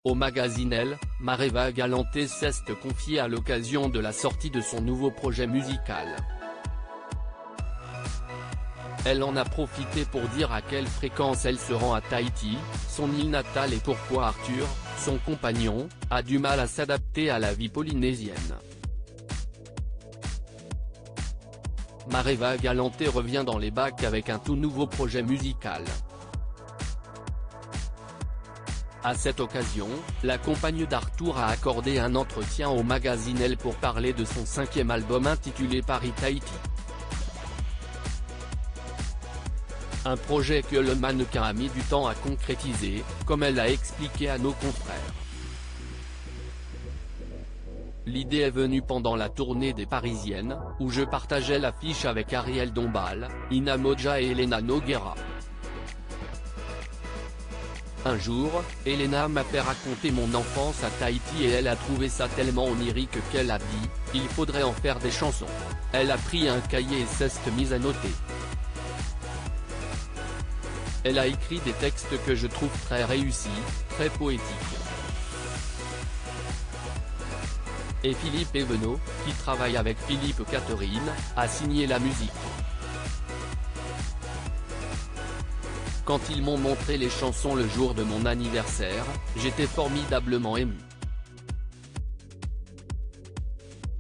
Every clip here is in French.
Au magazine Elle, Mareva Galanté s'est confiée à l'occasion de la sortie de son nouveau projet musical. Elle en a profité pour dire à quelle fréquence elle se rend à Tahiti, son île natale, et pourquoi Arthur, son compagnon, a du mal à s'adapter à la vie polynésienne. Mareva Galanté revient dans les bacs avec un tout nouveau projet musical. À cette occasion, la compagne d'Arthur a accordé un entretien au magazine Elle pour parler de son 5e album intitulé Paris Tahiti. Un projet que le mannequin a mis du temps à concrétiser, comme elle l'a expliqué à nos confrères. L'idée est venue pendant la tournée des Parisiennes, où je partageais l'affiche avec Ariel Dombal, Ina Moja et Elena Noguera. Un jour, Elena m'a fait raconter mon enfance à Tahiti et elle a trouvé ça tellement onirique qu'elle a dit « il faudrait en faire des chansons ». Elle a pris un cahier et s'est mise à noter. Elle a écrit des textes que je trouve très réussis, très poétiques. Et Philippe Evenot, qui travaille avec Philippe Catherine, a signé la musique. Quand ils m'ont montré les chansons le jour de mon anniversaire, j'étais formidablement ému.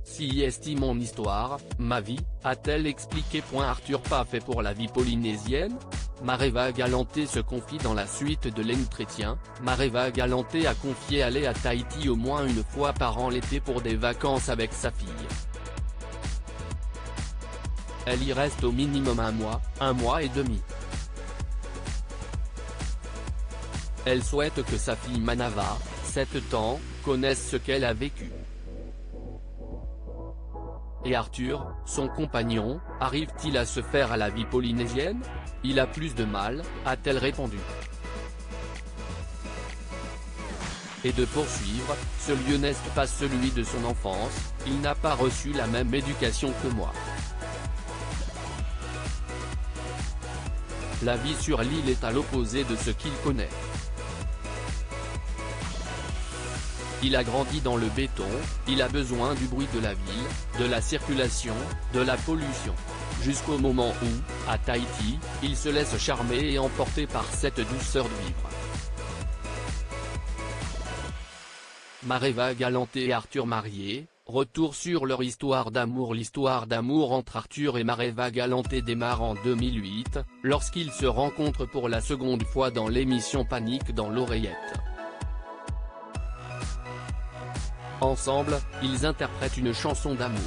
Si est mon histoire, ma vie, a-t-elle expliqué. Arthur pas fait pour la vie polynésienne. Mareva Galanté se confie dans la suite de l'entretien. Mareva Galanté a confié aller à Tahiti au moins une fois par an l'été pour des vacances avec sa fille. Elle y reste au minimum un mois et demi. Elle souhaite que sa fille Manava, 7 ans, connaisse ce qu'elle a vécu. Et Arthur, son compagnon, arrive-t-il à se faire à la vie polynésienne? Il a plus de mal, a-t-elle répondu. Et de poursuivre, ce lieu n'est pas celui de son enfance, il n'a pas reçu la même éducation que moi. La vie sur l'île est à l'opposé de ce qu'il connaît. Il a grandi dans le béton, il a besoin du bruit de la ville, de la circulation, de la pollution. Jusqu'au moment où, à Tahiti, il se laisse charmer et emporter par cette douceur de vivre. Mareva Galanté et Arthur mariés, retour sur leur histoire d'amour. L'histoire d'amour entre Arthur et Mareva Galanté démarre en 2008, lorsqu'ils se rencontrent pour la seconde fois dans l'émission Panique dans l'oreillette. Ensemble, ils interprètent une chanson d'amour.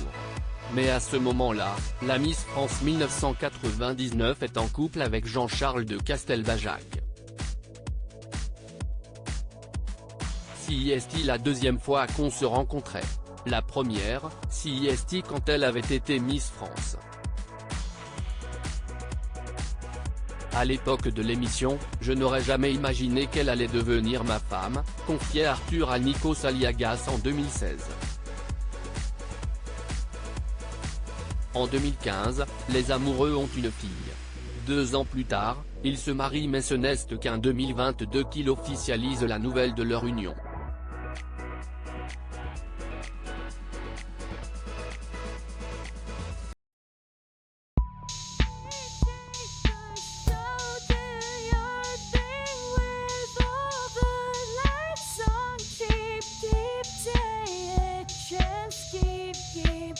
Mais à ce moment-là, la Miss France 1999 est en couple avec Jean-Charles de Castelbajac. Si est la deuxième fois qu'on se rencontrait. La première, si est quand elle avait été Miss France. À l'époque de l'émission, je n'aurais jamais imaginé qu'elle allait devenir ma femme, confiait Arthur à Nikos Aliagas en 2016. En 2015, les amoureux ont une fille. 2 ans plus tard, ils se marient, mais ce n'est qu'en 2022 qu'ils officialisent la nouvelle de leur union. Keep